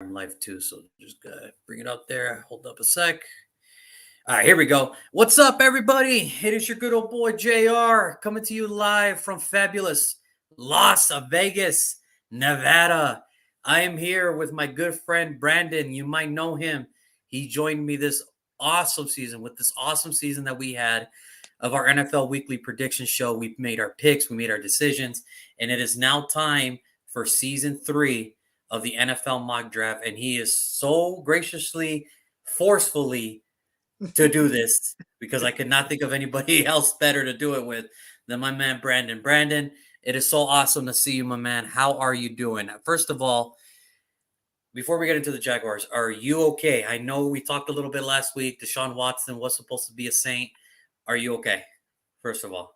I'm live too, so just bring it up there. Hold up a sec. All right, here we go. What's up, everybody? It is your good old boy JR coming to you live from fabulous Las Vegas, Nevada. I am here with my good friend Brandon. You might know him. He joined me this awesome season that we had of our NFL Weekly Prediction Show. We made our picks, we made our decisions, and it is now time for season 3 of the NFL mock draft. And he is so graciously, forcefully to do this because I could not think of anybody else better to do it with than my man Brandon. Brandon, it is so awesome to see you, my man. How are you doing? First of all, before we get into the Jaguars, are you okay? I know we talked a little bit last week. Deshaun Watson was supposed to be a Saint. Are you okay? First of all,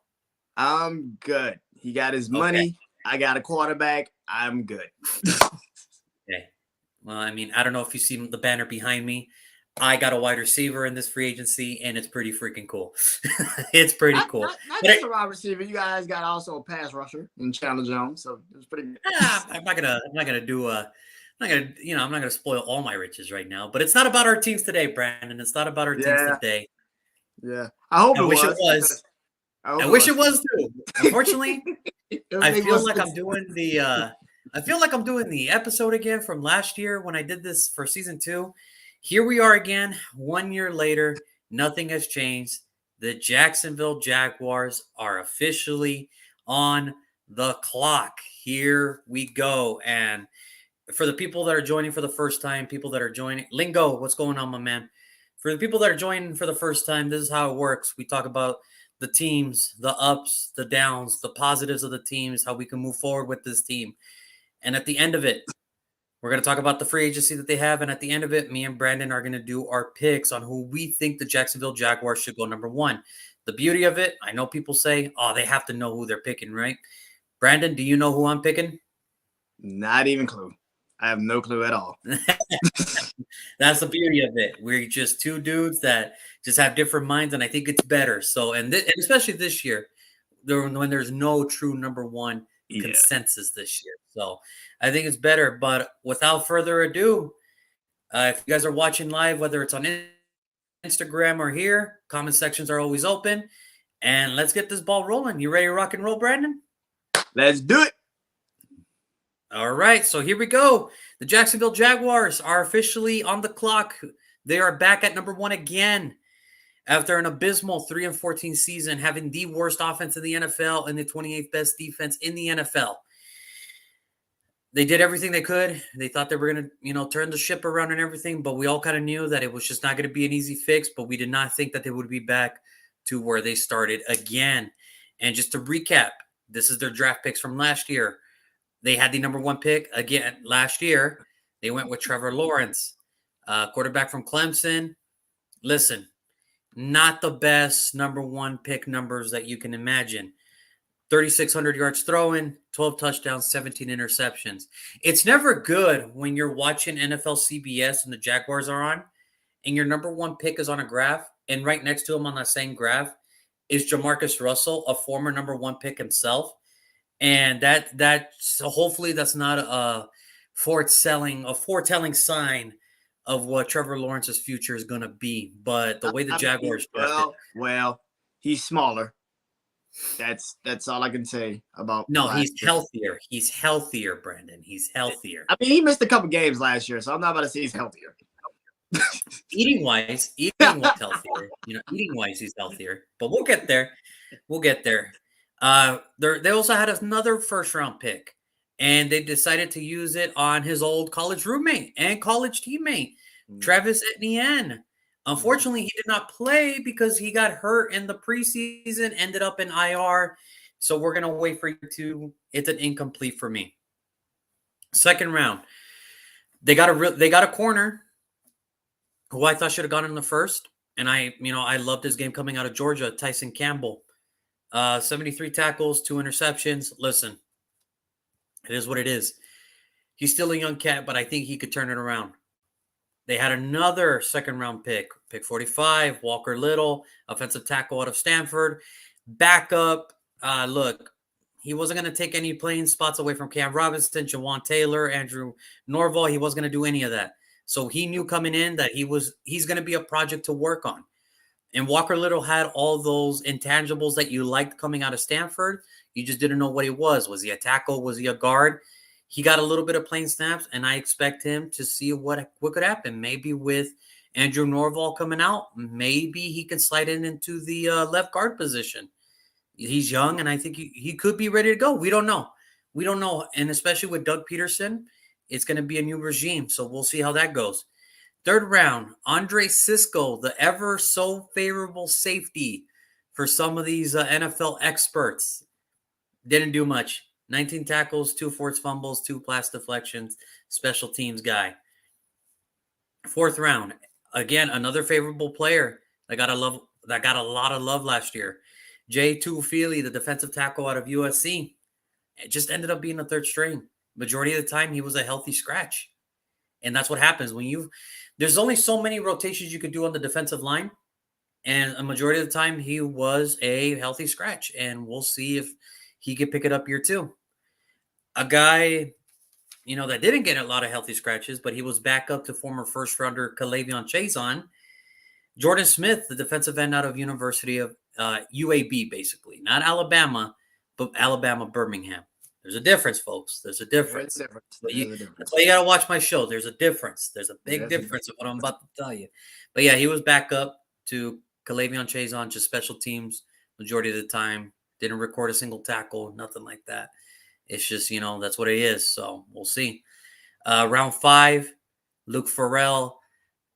I'm good. He got his money. I got a quarterback. I'm good. Okay. Well, I mean, I don't know if you see the banner behind me. I got a wide receiver in this free agency, and it's pretty freaking cool. It's pretty cool. Not just a wide receiver. You guys got also a pass rusher in Chandler Jones, so it was pretty good. I'm not gonna spoil all my riches right now. But it's not about our teams today, Brandon. It's not about our teams today. Yeah, I hope I wish it was. I wish it was too. Unfortunately, I feel like I'm doing the episode again from last year when I did this for season 2. Here we are again, 1 year later. Nothing has changed. The Jacksonville Jaguars are officially on the clock. Here we go. And for the people that are joining for the first time, people that are joining, Lingo, what's going on, my man? For the people that are joining for the first time, this is how it works. We talk about the teams, the ups, the downs, the positives of the teams, how we can move forward with this team. And at the end of it, we're going to talk about the free agency that they have. And at the end of it, me and Brandon are going to do our picks on who we think the Jacksonville Jaguars should go number 1. The beauty of it, I know people say, oh, they have to know who they're picking, right? Brandon, do you know who I'm picking? Not even clue. I have no clue at all. That's the beauty of it. We're just two dudes that just have different minds, and I think it's better. So, and especially this year, when there's no true number 1 consensus this year. So I think it's better. But without further ado, if you guys are watching live, whether it's on Instagram or here, comment sections are always open. And let's get this ball rolling. You ready to rock and roll, Brandon? Let's do it. All right, so here we go. The Jacksonville Jaguars are officially on the clock. They are back at number 1 again after an abysmal 3-14 season, having the worst offense in the NFL and the 28th best defense in the NFL. They did everything they could. They thought they were going to, turn the ship around and everything, but we all kind of knew that it was just not going to be an easy fix, but we did not think that they would be back to where they started again. And just to recap, this is their draft picks from last year. They had the number 1 pick again last year. They went with Trevor Lawrence, quarterback from Clemson. Listen, not the best number 1 pick numbers that you can imagine. 3,600 yards throwing, 12 touchdowns, 17 interceptions. It's never good when you're watching NFL CBS and the Jaguars are on, and your number 1 pick is on a graph, and right next to him on that same graph is Jamarcus Russell, a former number 1 pick himself. And so hopefully that's not a foretelling sign of what Trevor Lawrence's future is going to be. But the way the Jaguars well, he's smaller. That's all I can say about. No, he's healthier. He's healthier, Brandon. He's healthier. I mean, he missed a couple games last year, so I'm not about to say he's healthier. Eating wise, healthier. Eating wise, he's healthier. But we'll get there. They also had another first-round pick, and they decided to use it on his old college roommate and college teammate, Travis Etienne. Unfortunately, he did not play because he got hurt in the preseason, ended up in IR. So we're going to wait for you to – it's an incomplete for me. Second round, they got a corner who I thought should have gone in the first, and I loved his game coming out of Georgia, Tyson Campbell. 73 tackles, 2 interceptions. Listen, it is what it is. He's still a young cat, but I think he could turn it around. They had another second-round pick 45, Walker Little, offensive tackle out of Stanford. Backup, look, He wasn't going to take any playing spots away from Cam Robinson, Jawan Taylor, Andrew Norval. He wasn't going to do any of that. So he knew coming in that he's going to be a project to work on. And Walker Little had all those intangibles that you liked coming out of Stanford. You just didn't know what he was. Was he a tackle? Was he a guard? He got a little bit of playing snaps, and I expect him to see what could happen. Maybe with Andrew Norval coming out, maybe he can slide into the left guard position. He's young, and I think he could be ready to go. We don't know. We don't know. And especially with Doug Peterson, it's going to be a new regime. So we'll see how that goes. Third round, Andre Sisco, the ever so favorable safety for some of these NFL experts. Didn't do much. 19 tackles, 2 forced fumbles, 2 pass deflections, special teams guy. Fourth round, again, another favorable player that got a lot of love last year. Jay Tuufili, the defensive tackle out of USC, it just ended up being a third string. Majority of the time, he was a healthy scratch. And that's what happens when there's only so many rotations you could do on the defensive line. And a majority of the time, he was a healthy scratch. And we'll see if he could pick it up year 2. A guy, that didn't get a lot of healthy scratches, but he was back up to former first rounder Kalavion Chason. Jordan Smith, the defensive end out of University of UAB, basically. Not Alabama, but Alabama Birmingham. There's a difference, folks. There's a difference. That's why you got to watch my show. There's a difference. There's a big difference of what I'm about to tell you. But yeah, he was back up to Kalavion Chason, just special teams majority of the time. Didn't record a single tackle, nothing like that. It's just, that's what it is. So we'll see. Round 5, Luke Farrell,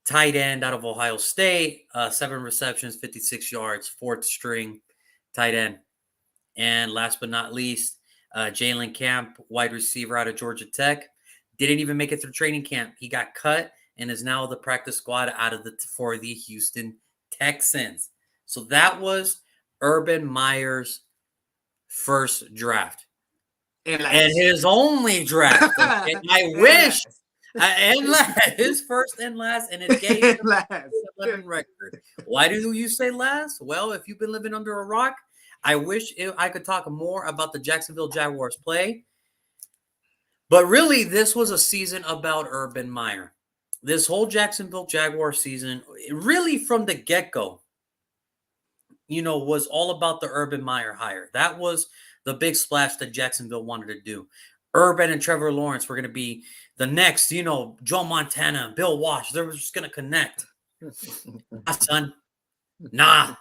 tight end out of Ohio State, 7 receptions, 56 yards, 4th string tight end. And last but not least, Jalen Camp, wide receiver out of Georgia Tech, didn't even make it through training camp. He got cut and is now the practice squad for the Houston Texans. So that was Urban Meyer's first draft. And his only draft. And I wish, his first and last, and it gave him 11 record. Why do you say last? Well, if you've been living under a rock, I wish I could talk more about the Jacksonville Jaguars play. But really, this was a season about Urban Meyer. This whole Jacksonville Jaguars season, really from the get-go, was all about the Urban Meyer hire. That was the big splash that Jacksonville wanted to do. Urban and Trevor Lawrence were going to be the next, Joe Montana, Bill Walsh. They were just going to connect. Son. Nah,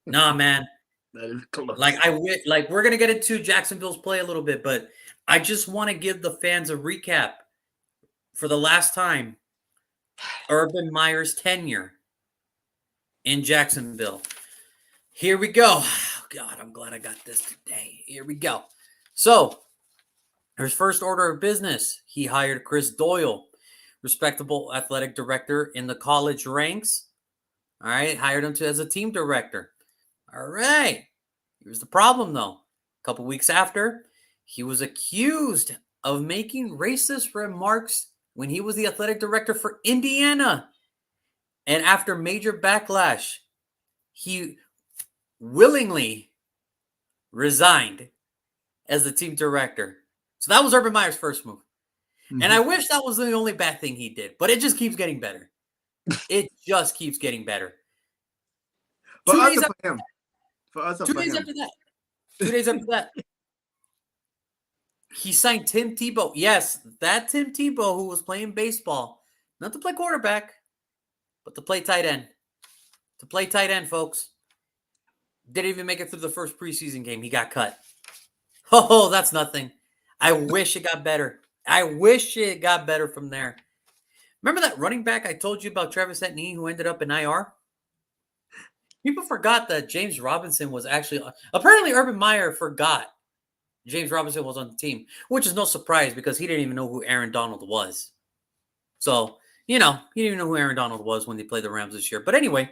man. We're going to get into Jacksonville's play a little bit, but I just want to give the fans a recap for the last time. Urban Meyer's tenure in Jacksonville. Here we go. Oh, God, I'm glad I got this today. Here we go. So, his first order of business, he hired Chris Doyle, respectable athletic director in the college ranks. All right, hired him as a team director. All right. Here's the problem, though. A couple weeks after, he was accused of making racist remarks when he was the athletic director for Indiana. And after major backlash, he willingly resigned as the team director. So that was Urban Meyer's first move. Mm-hmm. And I wish that was the only bad thing he did, but it just keeps getting better. It just keeps getting better. 2 days after him. 2 days after that. 2 days after that. He signed Tim Tebow. Yes, that Tim Tebow who was playing baseball. Not to play quarterback, but to play tight end. To play tight end, folks. Didn't even make it through the first preseason game. He got cut. Oh, that's nothing. I wish it got better. I wish it got better from there. Remember that running back I told you about, Travis Etienne, who ended up in IR? People forgot that James Robinson was actually... Apparently, Urban Meyer forgot James Robinson was on the team, which is no surprise because he didn't even know who Aaron Donald was. So, he didn't even know who Aaron Donald was when they played the Rams this year. But anyway,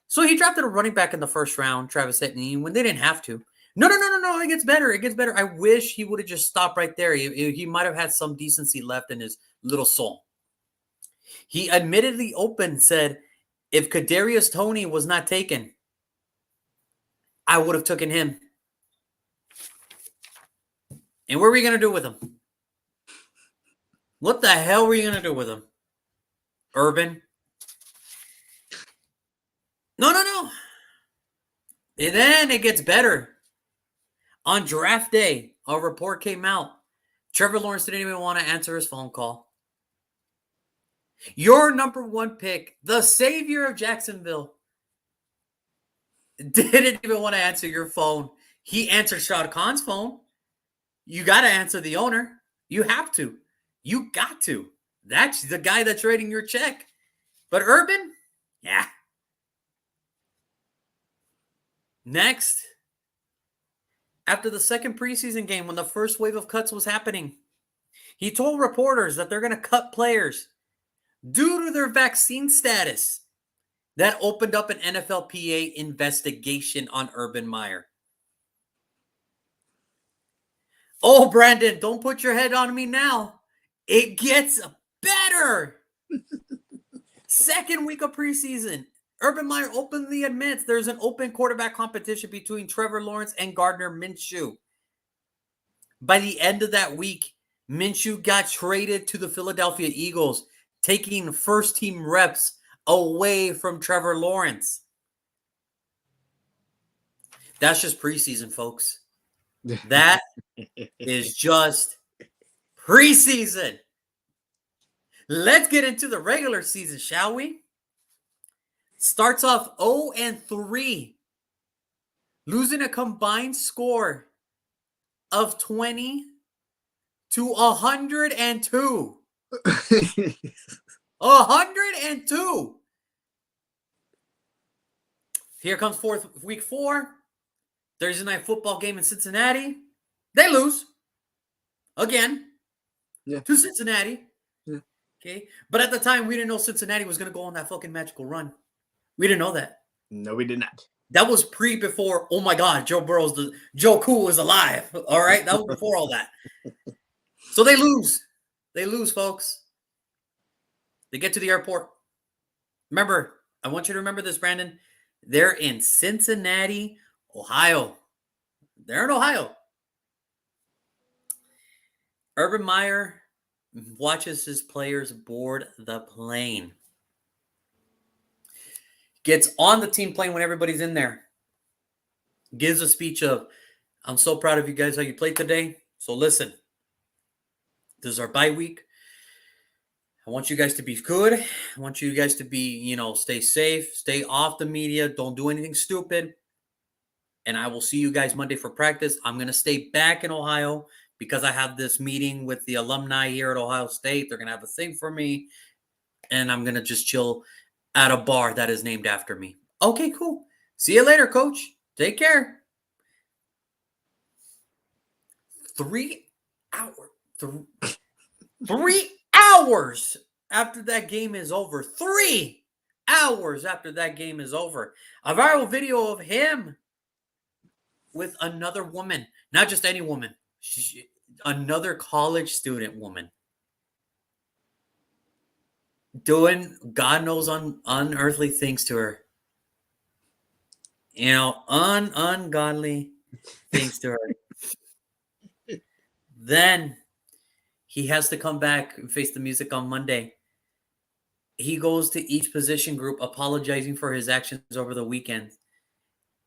so he drafted a running back in the first round, Travis Etienne, when they didn't have to. No. It gets better. It gets better. I wish he would have just stopped right there. He might have had some decency left in his little soul. He admittedly said, if Kadarius Toney was not taken, I would have taken him. And what were you going to do with him? What the hell were you going to do with him? Urban? No. And then it gets better. On draft day, a report came out. Trevor Lawrence didn't even want to answer his phone call. Your number one pick, the savior of Jacksonville, didn't even want to answer your phone. He answered Shad Khan's phone. You got to answer the owner. You have to. You got to. That's the guy that's writing your check. But Urban, yeah. Next, after the second preseason game, when the first wave of cuts was happening, he told reporters that they're going to cut players due to their vaccine status. That opened up an NFLPA investigation on Urban Meyer. Oh, Brandon, don't put your head on me now. It gets better. Second week of preseason, Urban Meyer openly admits there's an open quarterback competition between Trevor Lawrence and Gardner Minshew. By the end of that week, Minshew got traded to the Philadelphia Eagles, taking first-team reps away from Trevor Lawrence. That's just preseason, folks. That is just preseason. Let's get into the regular season, shall we? Starts off 0-3, losing a combined score of 20 to 102. 102. Here comes week 4. Thursday night football game in Cincinnati. They lose again to Cincinnati. Yeah. Okay. But at the time, we didn't know Cincinnati was going to go on that fucking magical run. We didn't know that. No, we did not. That was before, oh my God, Joe Cool is alive. All right. That was before all that. So they lose. They lose, folks. They get to the airport. Remember, I want you to remember this, Brandon. They're in Cincinnati, Ohio. They're in Ohio. Urban Meyer watches his players board the plane. Gets on the team plane when everybody's in there. Gives a speech of, I'm so proud of you guys how you played today. So listen, this is our bye week. I want you guys to be good. I want you guys to be, stay safe, stay off the media. Don't do anything stupid. And I will see you guys Monday for practice. I'm going to stay back in Ohio because I have this meeting with the alumni here at Ohio State. They're going to have a thing for me. And I'm going to just chill at a bar that is named after me. Okay, cool. See you later, coach. Take care. 3 hours. 3 hours after that game is over. 3 hours after that game is over. A viral video of him with another woman. Not just any woman. Another college student woman. Doing God knows unearthly things to her. Ungodly things to her. Then he has to come back and face the music on Monday. He goes to each position group apologizing for his actions over the weekend.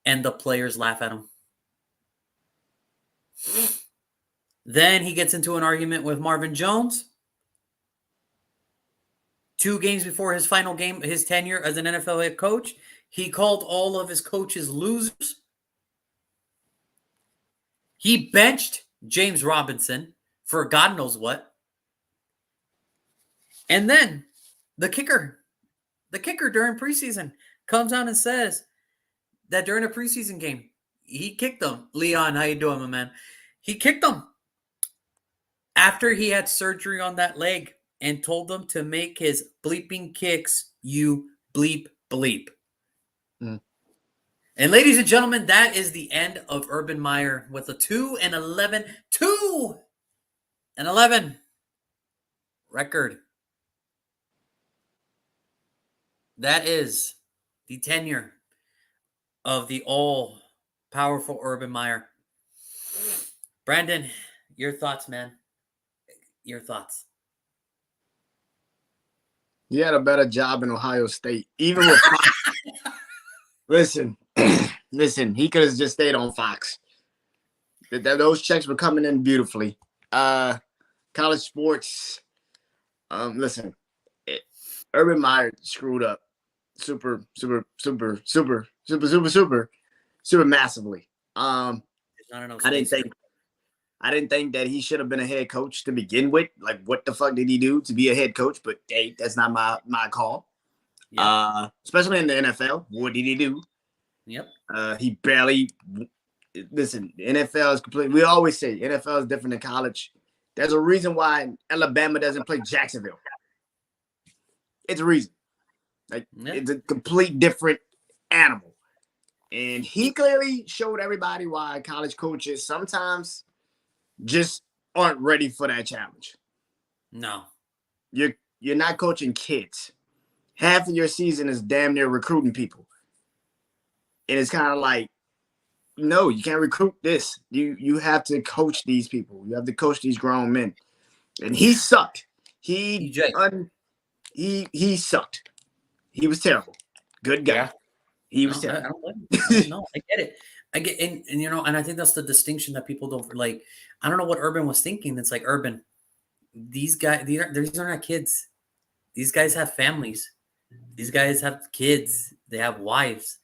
And the players laugh at him. Then he gets into an argument with Marvin Jones. 2 games before his final game, his tenure as an NFL head coach, he called all of his coaches losers. He benched James Robinson for God knows what. And then the kicker during preseason comes out and says that during a preseason game, he kicked them. Leon, how you doing, my man? He kicked them after he had surgery on that leg and told them to make his bleeping kicks, you bleep bleep. Mm. And ladies and gentlemen, that is the end of Urban Meyer with a 2-11 record. That is the tenure of the all-powerful Urban Meyer. Brandon, Your thoughts, man. Your thoughts. He had a better job in Ohio State, even with Fox. Listen, listen. He could have just stayed on Fox. Those checks were coming in beautifully. College sports. Listen, Urban Meyer screwed up super massively. I didn't think that he should have been a head coach to begin with. Like, what the fuck did he do to be a head coach? But hey, that's not my call. Yep. Especially in the NFL, what did he do? Yep. He barely. Listen, the NFL is completely. We always say NFL is different than college. There's a reason why Alabama doesn't play Jacksonville. It's a reason. It's a complete different animal. And he clearly showed everybody why college coaches sometimes just aren't ready for that challenge. No. You're not coaching kids. Half of your season is damn near recruiting people. And it's kind of like, no, you can't recruit this. You have to coach these people. You have to coach these grown men. And he sucked. He sucked. He was terrible. Good guy. Yeah. He was terrible. No, I get it. And I think that's the distinction that people don't like. I don't know what Urban was thinking. It's like, Urban, these guys, these are not kids. These guys have families. These guys have kids. They have wives.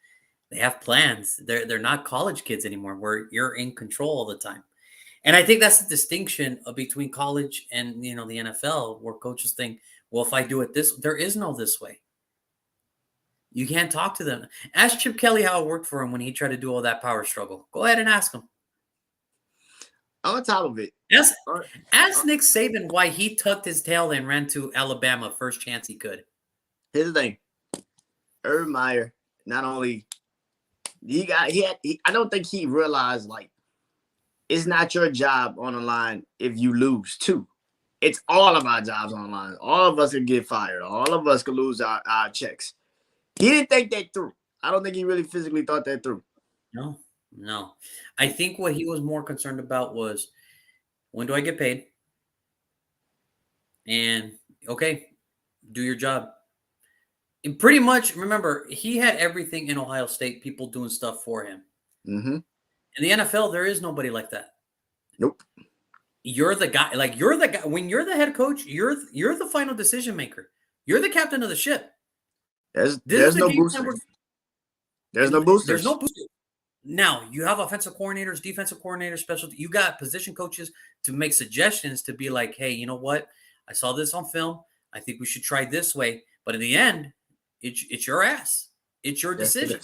They have plans. They're not college kids anymore, where you're in control all the time. And I think that's the distinction between college and the NFL, where coaches think, well, if I do it this, there is no this way. You can't talk to them. Ask Chip Kelly how it worked for him when he tried to do all that power struggle. Go ahead and ask him. On top of it, ask Nick Saban why he tucked his tail and ran to Alabama first chance he could. Here's the thing: Urban Meyer, not only I don't think he realized, like, it's not your job on the line if you lose too. It's all of our jobs on the line. All of us could get fired. All of us could lose our checks. He didn't think that through. I don't think he really physically thought that through. No. I think what he was more concerned about was, when do I get paid? And, okay, do your job. And pretty much, remember, he had everything in Ohio State, people doing stuff for him. Mm-hmm. In the NFL, there is nobody like that. Nope. You're the guy. Like, you're the guy. When you're the head coach, you're the final decision maker. You're the captain of the ship. There's no boosters. There's no boosters. There's no boosters. Now, you have offensive coordinators, defensive coordinators, you got position coaches to make suggestions, to be like, hey, you know what? I saw this on film. I think we should try this way. But in the end, it's your ass. It's your decision.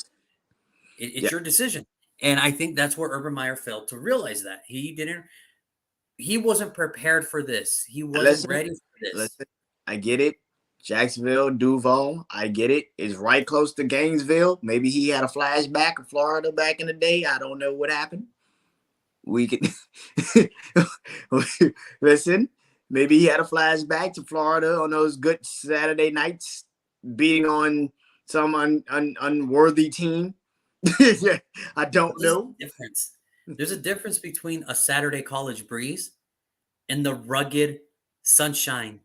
It's your decision. And I think that's where Urban Meyer failed to realize that. He wasn't prepared for this. He wasn't ready for this. Listen, I get it. Jacksonville, Duval, I get it. It's right close to Gainesville. Maybe he had a flashback of Florida back in the day. I don't know what happened. We can listen. Maybe he had a flashback to Florida on those good Saturday nights, beating on some unworthy team. I don't know. There's a difference between a Saturday college breeze and the rugged sunshine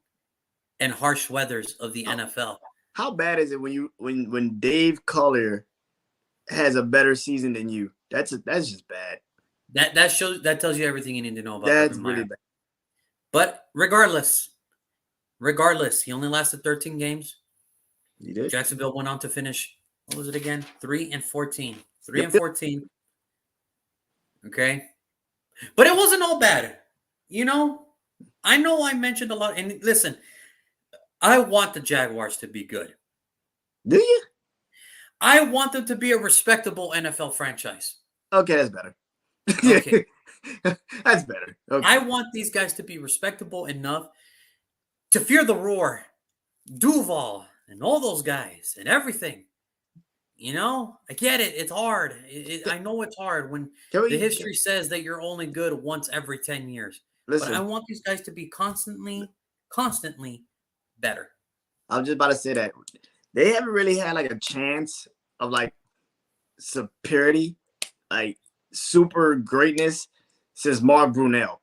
and harsh weathers of the NFL. How bad is it when Dave Collier has a better season than you? That's just bad. That tells you everything you need to know about. That's really bad. But regardless, he only lasted 13 games. He did. Jacksonville went on to finish, what was it again? 3-14. 3-14. Okay. But it wasn't all bad. I know I mentioned a lot. And listen, I want the Jaguars to be good. Do you? I want them to be a respectable NFL franchise. Okay, that's better. Okay. That's better. Okay. I want these guys to be respectable enough to fear the roar. Duval and all those guys and everything. I get it. It's hard. I know it's hard when the history says that you're only good once every 10 years. Listen, but I want these guys to be constantly better. I was just about to say that. They haven't really had like a chance of like superiority, like super greatness since Mark Brunell.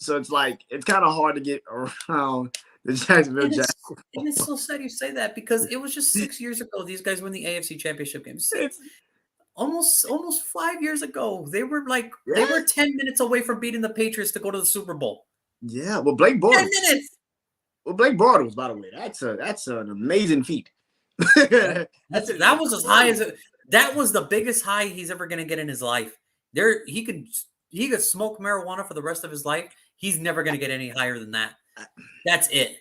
So it's like it's kind of hard to get around the Jacksonville Jaguars. And it's so sad you say that because it was just 6 years ago these guys won the AFC Championship game. Almost 5 years ago. They were they were 10 minutes away from beating the Patriots to go to the Super Bowl. Yeah, well, Blake Bortles. 10 minutes. Well, Blake Bortles, by the way, that's an amazing feat. That was as high as that was the biggest high he's ever going to get in his life. He could smoke marijuana for the rest of his life. He's never going to get any higher than that. That's it.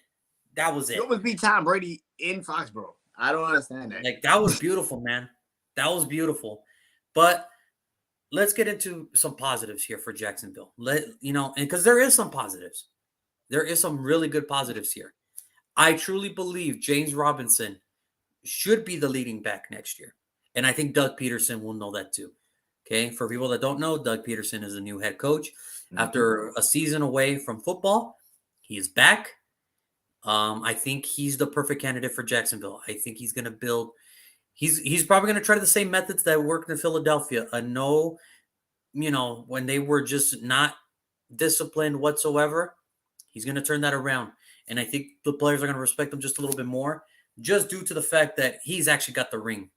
That was it. It would be Tom Brady in Foxborough. I don't understand that. Like, that was beautiful, man. That was beautiful. But let's get into some positives here for Jacksonville. And because there is some positives. There is some really good positives here. I truly believe James Robinson should be the leading back next year. And I think Doug Peterson will know that too. Okay. For people that don't know, Doug Peterson is the new head coach. Mm-hmm. After a season away from football, he is back. I think he's the perfect candidate for Jacksonville. I think he's going to build. He's probably going to try the same methods that worked in Philadelphia. When they were just not disciplined whatsoever, he's going to turn that around. And I think the players are going to respect him just a little bit more, just due to the fact that he's actually got the ring.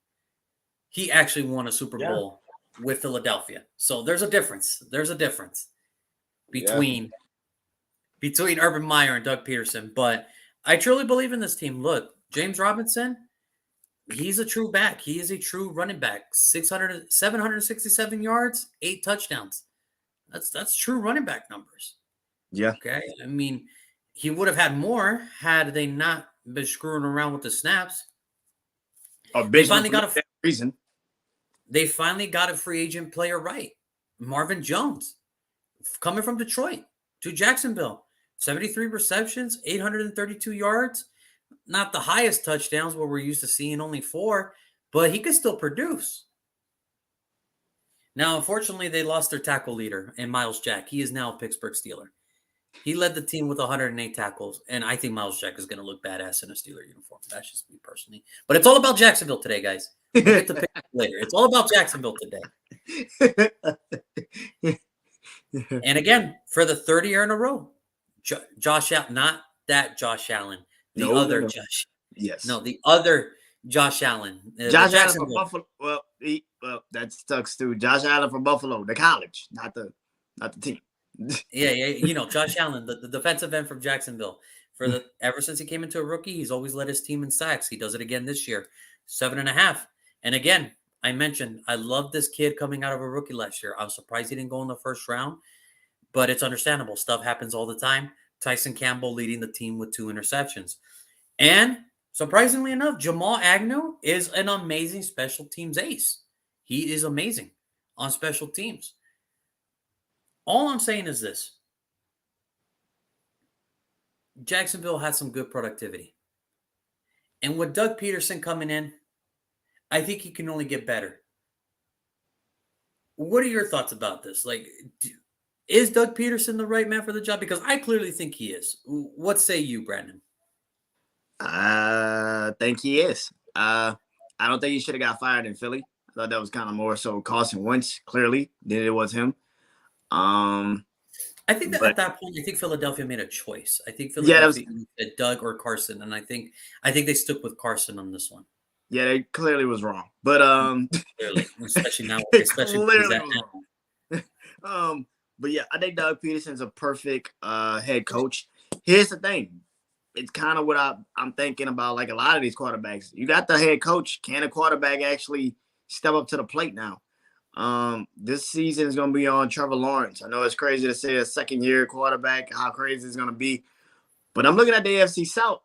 He actually won a Super Bowl with Philadelphia. So there's a difference. There's a difference between Urban Meyer and Doug Peterson. But I truly believe in this team. Look, James Robinson, he's a true back. He is a true running back. 767 yards, 8 touchdowns. That's true running back numbers. Yeah. Okay. I mean, he would have had more had they not been screwing around with the snaps. They finally got They finally got a free agent player right. Marvin Jones, coming from Detroit to Jacksonville. 73 receptions, 832 yards. Not the highest touchdowns where we're used to seeing only 4, but he could still produce. Now, unfortunately, they lost their tackle leader in Miles Jack. He is now a Pittsburgh Steeler. He led the team with 108 tackles, and I think Miles Jack is going to look badass in a Steeler uniform. That's just me personally. But it's all about Jacksonville today, guys. We'll get to pick later. It's all about Jacksonville today. And again, for the third year in a row, Josh Allen, not that Josh Allen, the other Josh. Yes. No, the other Josh Allen. Josh Allen from Buffalo. Well, that sucks too. Josh Allen from Buffalo, the college, not the team. Yeah. Josh Allen, the defensive end from Jacksonville. Ever since he came into a rookie, he's always led his team in sacks. He does it again this year, 7.5. And again, I mentioned I love this kid coming out of a rookie last year. I'm surprised he didn't go in the first round, but it's understandable. Stuff happens all the time. Tyson Campbell leading the team with 2 interceptions. And surprisingly enough, Jamal Agnew is an amazing special teams ace. He is amazing on special teams. All I'm saying is this. Jacksonville had some good productivity. And with Doug Peterson coming in, I think he can only get better. What are your thoughts about this? Like, is Doug Peterson the right man for the job? Because I clearly think he is. What say you, Brandon? I think he is. I don't think he should have got fired in Philly. I thought that was kind of more so Carson Wentz, clearly, than it was him. I think that at that point, I think Philadelphia made a choice. I think Philadelphia said Doug or Carson, and I think they stuck with Carson on this one. Yeah, they clearly was wrong, but clearly, especially now, clearly was wrong. But yeah, I think Doug Peterson's a perfect head coach. Here's the thing. It's kind of what I'm thinking about, like a lot of these quarterbacks. You got the head coach. Can a quarterback actually step up to the plate now? This season is going to be on Trevor Lawrence. I know it's crazy to say a second-year quarterback, how crazy it's going to be. But I'm looking at the AFC South,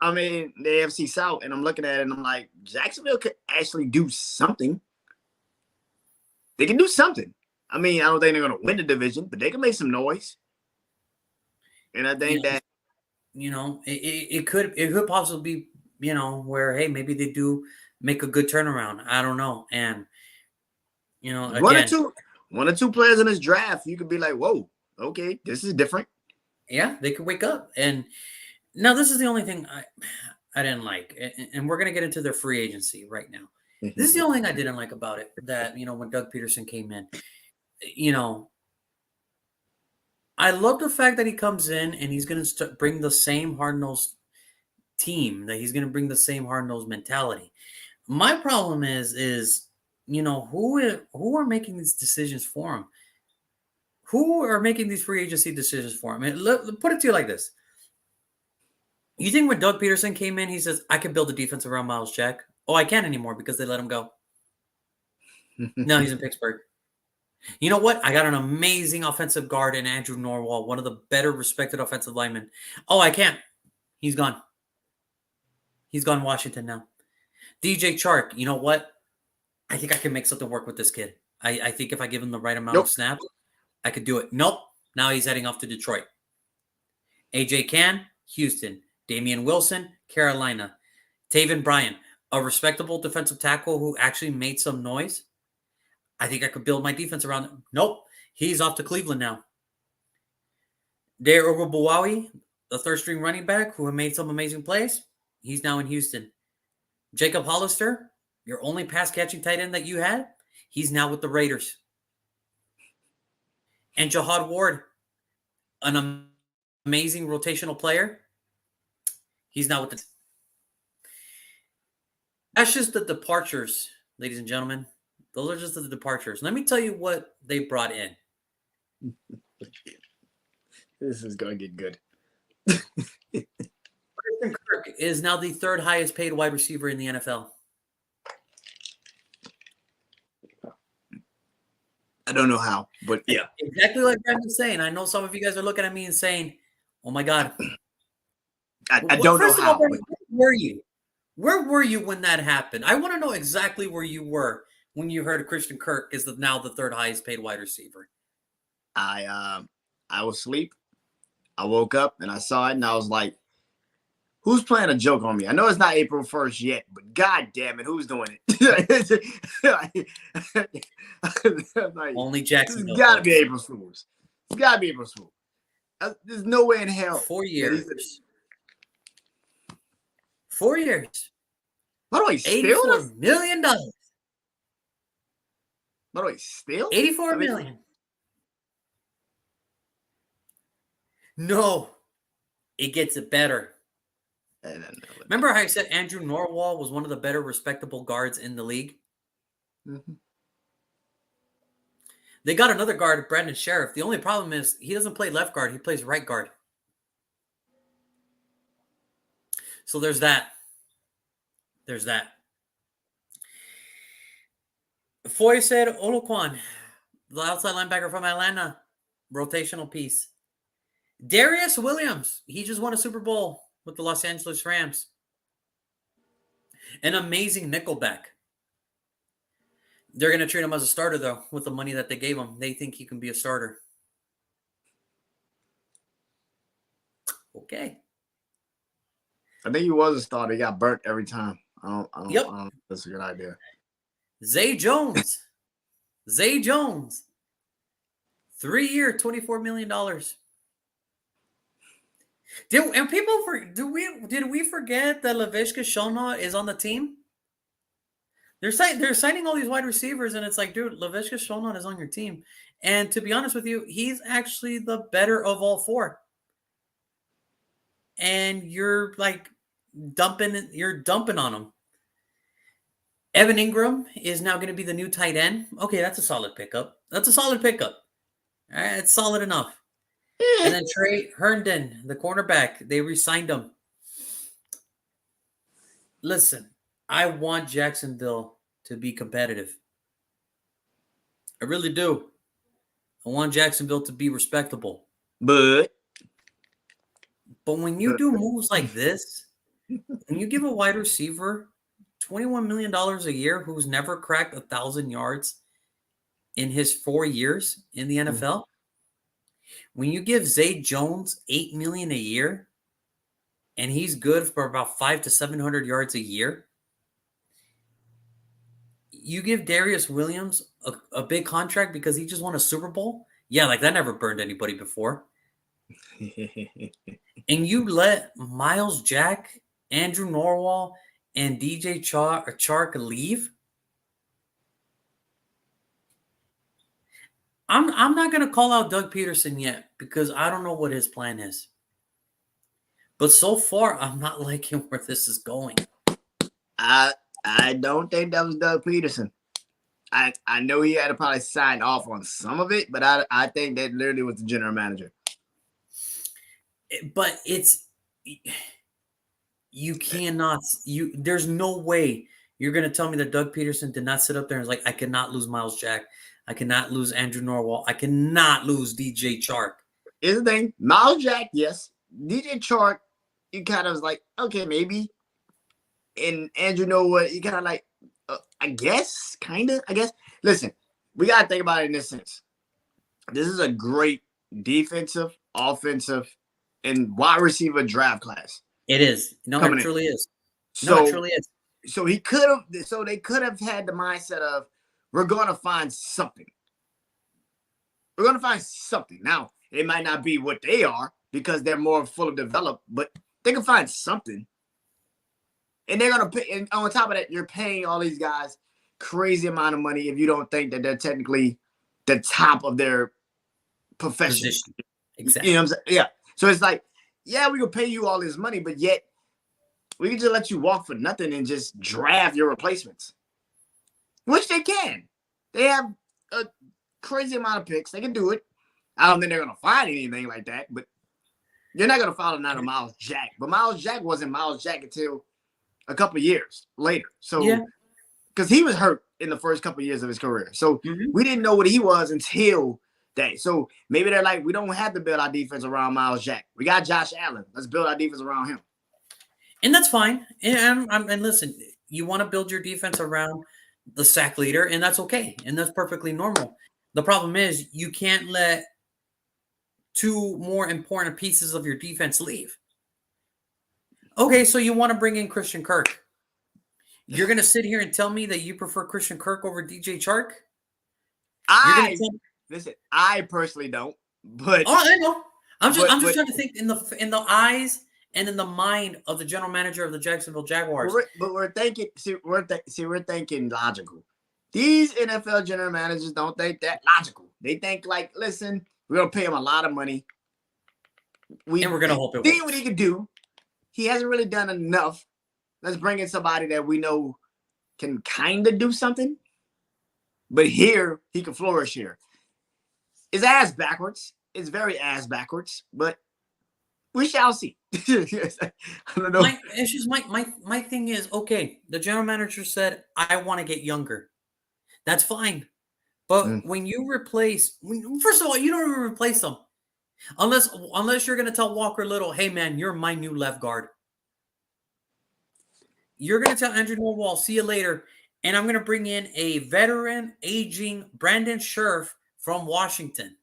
and I'm looking at it, and I'm like, Jacksonville could actually do something. They can do something. I mean, I don't think they're going to win the division, but they can make some noise. And I think that it could possibly be, where, hey, maybe they do make a good turnaround. I don't know. And, again, one or two players in this draft, you could be like, whoa, okay, this is different. Yeah, they could wake up. And now this is the only thing I didn't like. And we're going to get into their free agency right now. This is the only thing I didn't like about it, that, when Doug Peterson came in, I love the fact that he comes in and he's going to bring the same hard-nosed team, that he's going to bring the same hard-nosed mentality. My problem is who are making these decisions for him? Who are making these free agency decisions for him? And put it to you like this: you think when Doug Peterson came in, he says, "I can build a defense around Miles Jack." Oh, I can't anymore because they let him go. Now he's in Pittsburgh. You know what? I got an amazing offensive guard in Andrew Norwell, one of the better respected offensive linemen. Oh, I can't. He's gone. He's gone Washington now. DJ Chark, you know what? I think I can make something work with this kid. I think if I give him the right amount of snaps, I could do it. Nope. Now he's heading off to Detroit. AJ Cann, Houston. Damian Wilson, Carolina. Taven Bryan, a respectable defensive tackle who actually made some noise. I think I could build my defense around him. Nope. He's off to Cleveland now. Dare Ogunbowale, the third-string running back who made some amazing plays, he's now in Houston. Jacob Hollister, your only pass-catching tight end that you had, he's now with the Raiders. And Jahad Ward, an amazing rotational player, he's now with the... That's just the departures, ladies and gentlemen. Those are just the departures. Let me tell you what they brought in. This is going to get good. Christian Kirk is now the third highest paid wide receiver in the NFL. I don't know how, but yeah. Exactly like Brandon's saying. I know some of you guys are looking at me and saying, oh my God. I don't know how. Where were you? Where were you when that happened? I want to know exactly where you were when you heard Christian Kirk is now the third highest paid wide receiver. I was asleep. I woke up and I saw it and I was like, who's playing a joke on me? I know it's not April 1st yet, but God damn it, who's doing it? Like, only Jackson. It's got to be April Fools. It's got to be April Fools. There's no way in hell. 4 years. 4 years. By the way, $84 million. By the way, still? $84 million. No, it gets it better. Remember how I said Andrew Norwell was one of the better respectable guards in the league? Mm-hmm. They got another guard, Brandon Sheriff. The only problem is he doesn't play left guard. He plays right guard. So there's that. There's that. Foy said Oluquan, the outside linebacker from Atlanta, rotational piece. Darius Williams, he just won a Super Bowl with the Los Angeles Rams. An amazing nickelback. They're going to treat him as a starter, though, with the money that they gave him. They think he can be a starter. Okay. I think he was a starter. He got burnt every time. I don't think that's a good idea. Zay Jones. 3-year, $24 million. Did we forget that Laviska Shenault is on the team? They're signing all these wide receivers, and it's like, dude, Laviska Shenault is on your team. And to be honest with you, he's actually the better of all four. And you're like dumping on him. Evan Ingram is now going to be the new tight end. Okay, that's a solid pickup. All right, it's solid enough. And then Trey Herndon, the cornerback, they re-signed him. Listen, I want Jacksonville to be competitive. I really do. I want Jacksonville to be respectable. But when you do moves like this, when you give a wide receiver $21 million a year who's never cracked 1,000 yards in his 4 years in the NFL, when you give Zay Jones $8 million a year and he's good for about 500 to 700 yards a year, you give Darius Williams a big contract because he just won a Super Bowl. Yeah, like that never burned anybody before. And you let Miles Jack, Andrew Norwell, and DJ Chark leave. I'm not gonna call out Doug Peterson yet because I don't know what his plan is. But so far, I'm not liking where this is going. I don't think that was Doug Peterson. I know he had to probably sign off on some of it, but I think that literally was the general manager. But you cannot there's no way you're going to tell me that Doug Peterson did not sit up there and was like, I cannot lose Miles Jack, I cannot lose Andrew Norwell, I cannot lose DJ Chark. Here's the thing, Miles Jack, yes. DJ Chark, you kind of was like, okay, maybe. And Andrew Norwell, you kind of like, I guess, kind of, I guess. Listen, we got to think about it in this sense. This is a great defensive, offensive, and wide receiver draft class. It is. No, it truly is. No, it truly is. So they could have had the mindset of, we're going to find something. We're going to find something. Now, it might not be what they are because they're more fully developed, but they can find something. And they're going to pay, and on top of that, you're paying all these guys crazy amount of money if you don't think that they're technically the top of their profession. Exactly. You know what I'm saying? Yeah. So it's like, yeah, we can pay you all this money, but yet we can just let you walk for nothing and just draft your replacements, which they can. They have a crazy amount of picks. They can do it. I don't think they're going to find anything like that, but you're not going to find another Miles Jack. But Miles Jack wasn't Miles Jack until a couple of years later. So, because he was hurt in the first couple of years of his career. So we didn't know what he was until that. So maybe they're like, we don't have to build our defense around Miles Jack. We got Josh Allen. Let's build our defense around him. And that's fine. And listen, you want to build your defense around the sack leader, and that's okay. And that's perfectly normal. The problem is you can't let two more important pieces of your defense leave. Okay, so you want to bring in Christian Kirk. You're going to sit here and tell me that you prefer Christian Kirk over DJ Chark? Listen, I personally don't. But I know. I'm just trying to think in the eyes and in the mind of the general manager of the Jacksonville Jaguars. But we're thinking. We're thinking logical. These NFL general managers don't think that logical. They think like, listen, we're gonna pay him a lot of money. And we're gonna hope it see what he can do. He hasn't really done enough. Let's bring in somebody that we know can kind of do something. But here, he can flourish here. It's ass backwards. It's very ass backwards, but we shall see. I don't know. It's just my thing is, okay, the general manager said, I want to get younger. That's fine. But when you first of all, you don't even replace them. Unless you're going to tell Walker Little, hey, man, you're my new left guard. You're going to tell Andrew Norwell, see you later. And I'm going to bring in a veteran, aging Brandon Scherf from Washington.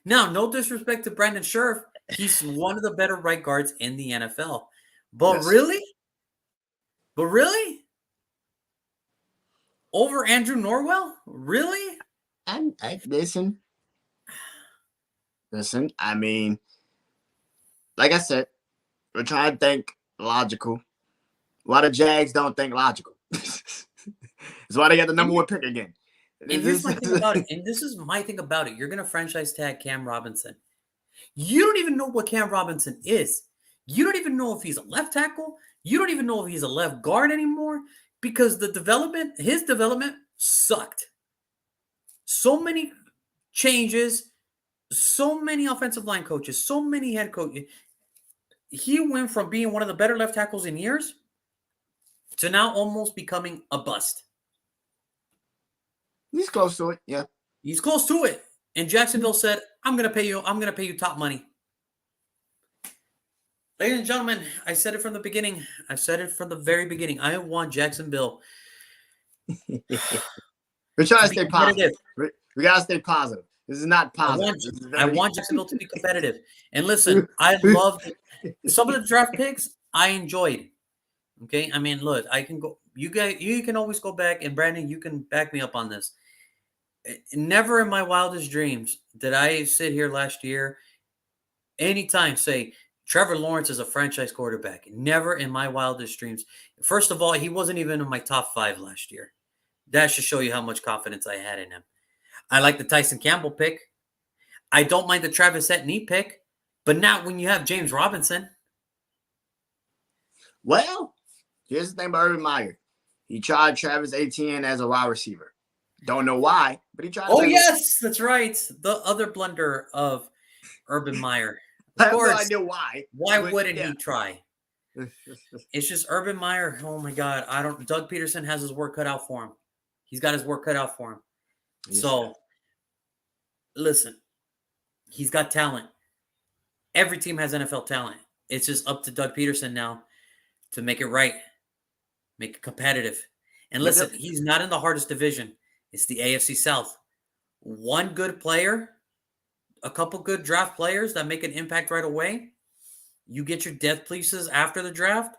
Now, no disrespect to Brandon Scherf. He's one of the better right guards in the NFL. But really? Over Andrew Norwell? Really? Listen, I mean, like I said, we're trying to think logical. Why the Jags don't think logical? That's why they got the number one pick again. And here's my thing about it. And this is my thing about it. You're going to franchise tag Cam Robinson. You don't even know what Cam Robinson is. You don't even know if he's a left tackle. You don't even know if he's a left guard anymore because his development sucked. So many changes, so many offensive line coaches, so many head coaches. He went from being one of the better left tackles in years to now almost becoming a bust. He's close to it, yeah. He's close to it. And Jacksonville said, I'm going to pay you top money. Ladies and gentlemen, I said it from the beginning. I said it from the very beginning. I want Jacksonville. We're trying to stay positive. We got to stay positive. This is not positive. I want Jacksonville to be competitive. And listen, I loved some of the draft picks I enjoyed. Okay? I mean, look, I can go. You can always go back, and Brandon, you can back me up on this. Never in my wildest dreams did I sit here last year anytime say Trevor Lawrence is a franchise quarterback. Never in my wildest dreams. First of all, he wasn't even in my top 5 last year. That should show you how much confidence I had in him. I like the Tyson Campbell pick. I don't mind the Travis Etienne pick, but not when you have James Robinson. Well, here's the thing about Urban Meyer. He tried Travis Etienne as a wide receiver. Don't know why, but he tried. Oh, yes, that's right. The other blunder of Urban Meyer. I have no idea why. Why wouldn't he try? It's just Urban Meyer. Oh my God. Doug Peterson has his work cut out for him. He's got his work cut out for him. Yes, so listen, he's got talent. Every team has NFL talent. It's just up to Doug Peterson now to make it right, make it competitive. And listen, he's not in the hardest division. It's the AFC South. One good player, a couple good draft players that make an impact right away. You get your death pieces after the draft.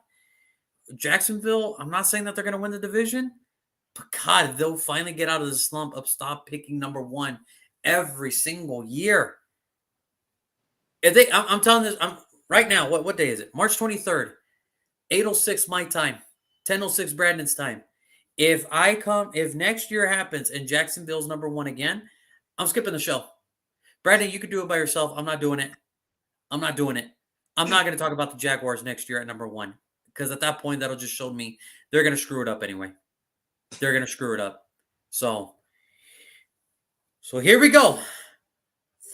Jacksonville, I'm not saying that they're going to win the division, but God, they'll finally get out of the slump of stop picking number one every single year. If I'm telling this, right now, what day is it? March 23rd, 8:06 my time, 10:06 Brandon's time. If next year happens and Jacksonville's number one again, I'm skipping the show. Brandon, you can do it by yourself. I'm not doing it. I'm not going to talk about the Jaguars next year at number one, because at that point, that'll just show me they're going to screw it up anyway. They're going to screw it up. So here we go.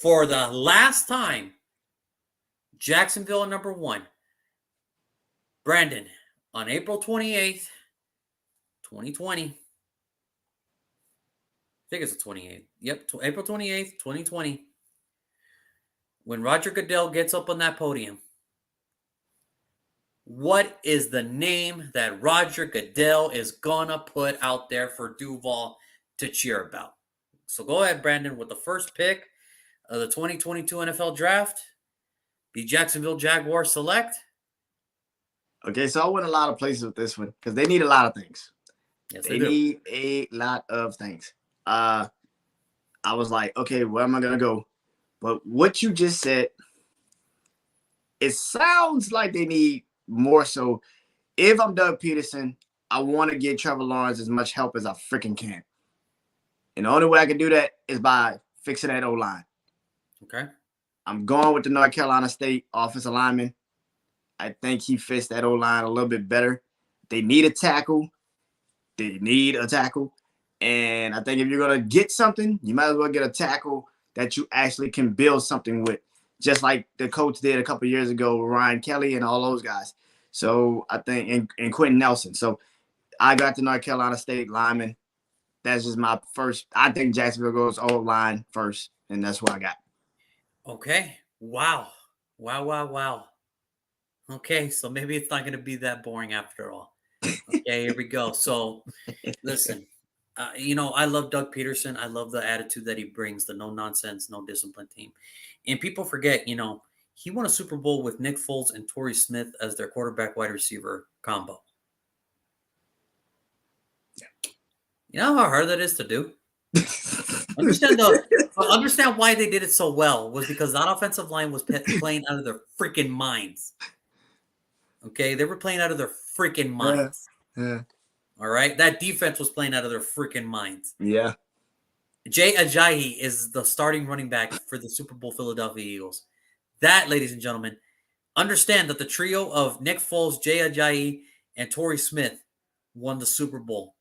For the last time, Jacksonville at number one. Brandon, on April 28th, 2020. I think it's the 28th. Yep, April 28th, 2020. When Roger Goodell gets up on that podium, what is the name that Roger Goodell is going to put out there for Duval to cheer about? So go ahead, Brandon, with the first pick of the 2022 NFL Draft. The Jacksonville Jaguars select. Okay, so I went a lot of places with this one because they need a lot of things. Yes, they need a lot of things. I was like, okay, where am I going to go? But what you just said, it sounds like they need more. So if I'm Doug Peterson, I want to give Trevor Lawrence as much help as I freaking can. And the only way I can do that is by fixing that O-line. Okay. I'm going with the North Carolina State offensive lineman. I think he fits that O-line a little bit better. They need a tackle. And I think if you're going to get something, you might as well get a tackle that you actually can build something with, just like the coach did a couple years ago with Ryan Kelly and all those guys. So I think, and Quentin Nelson. So I got the North Carolina State lineman. That's just my first. I think Jacksonville goes O-line first, and that's what I got. Okay. Wow. Okay, so maybe it's not going to be that boring after all. Okay, here we go. So, listen, I love Doug Peterson. I love the attitude that he brings, the no-nonsense, no-discipline team. And people forget, he won a Super Bowl with Nick Foles and Torrey Smith as their quarterback-wide receiver combo. Yeah. You know how hard that is to do? Understand why they did it so well was because that offensive line was playing out of their freaking minds. Okay, they were playing out of their freaking minds. Yeah. All right, that defense was playing out of their freaking minds. Yeah. Jay Ajayi is the starting running back for the Super Bowl Philadelphia Eagles. That, ladies and gentlemen, understand that the trio of Nick Foles, Jay Ajayi, and Torrey Smith won the Super Bowl,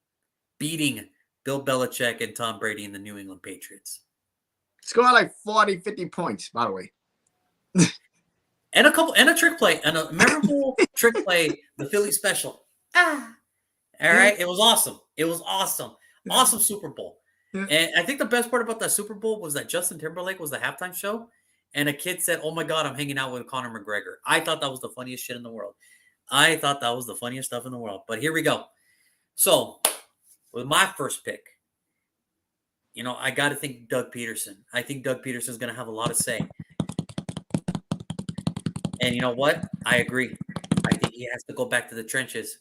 beating Bill Belichick and Tom Brady and the New England Patriots. Scored like 40, 50 points, by the way. And a trick play, and a memorable trick play, the Philly special. All right. It was awesome. Awesome Super Bowl. Yeah. And I think the best part about that Super Bowl was that Justin Timberlake was the halftime show, and a kid said, "Oh my God, I'm hanging out with Conor McGregor." I thought that was the funniest shit in the world. I thought that was the funniest stuff in the world. But here we go. So, with my first pick, I got to think Doug Peterson. I think Doug Peterson is going to have a lot of say. And you know what? I agree. I think he has to go back to the trenches.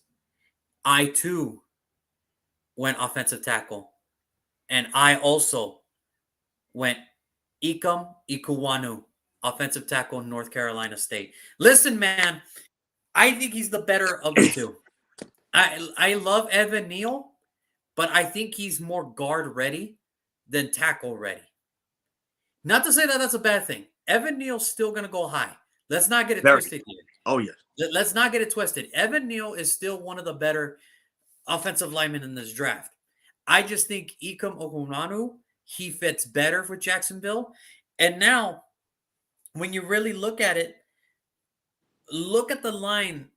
I, too, went offensive tackle. And I also went Ikem Ekwonu, offensive tackle in North Carolina State. Listen, man, I think he's the better of the two. I love Evan Neal, but I think he's more guard ready than tackle ready. Not to say that that's a bad thing. Evan Neal's still going to go high. Let's not get it twisted here. Oh, yes. Let's not get it twisted. Evan Neal is still one of the better offensive linemen in this draft. I just think Ikem Okunanu, he fits better for Jacksonville. And now, when you really look at it, look at the line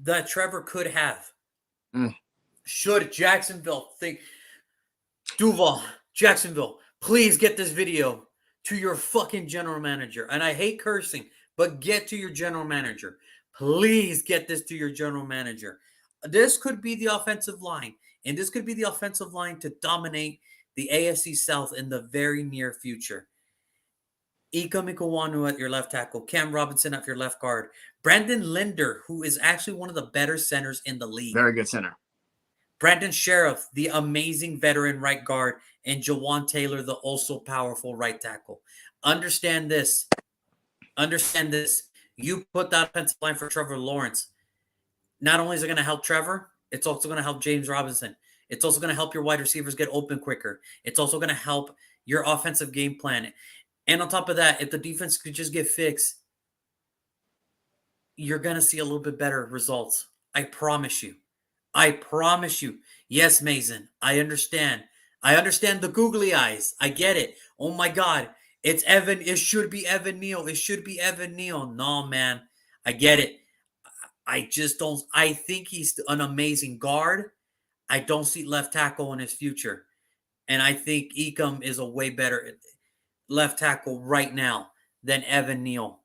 that Trevor could have. Should Jacksonville think, Duval, Jacksonville, please get this video to your fucking general manager. And I hate cursing, but get to your general manager. Please get this to your general manager. This could be the offensive line, and this could be the offensive line to dominate the AFC South in the very near future. Ika Mikawanu at your left tackle, Cam Robinson at your left guard, Brandon Linder, who is actually one of the better centers in the league. Very good center. Brandon Sheriff, the amazing veteran right guard, and Jawan Taylor, the also powerful right tackle. Understand this. Understand this. You put that offensive line for Trevor Lawrence. Not only is it going to help Trevor, it's also going to help James Robinson. It's also going to help your wide receivers get open quicker. It's also going to help your offensive game plan. And on top of that, if the defense could just get fixed, you're going to see a little bit better results. I promise you. I promise you. Yes, Mason, I understand. I understand the googly eyes. I get it. Oh, my God. It's Evan. It should be Evan Neal. It should be Evan Neal. No, man. I get it. I just don't. I think he's an amazing guard. I don't see left tackle in his future. And I think Ecom is a way better left tackle right now than Evan Neal.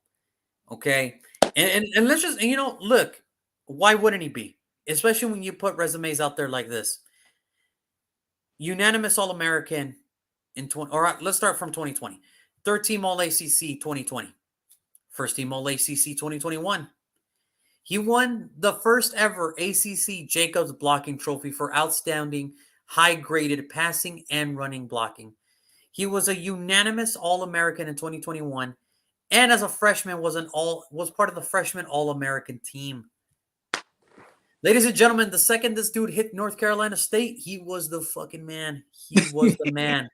Okay? And let's just, look, why wouldn't he be? Especially when you put resumes out there like this. Unanimous All-American in 20. All right, let's start from 2020. Third team All-ACC 2020. First team All-ACC 2021. He won the first ever ACC Jacobs Blocking Trophy for outstanding, high-graded passing and running blocking. He was a unanimous All-American in 2021, and as a freshman was part of the freshman All-American team. Ladies and gentlemen, the second this dude hit North Carolina State, he was the fucking man. He was the man.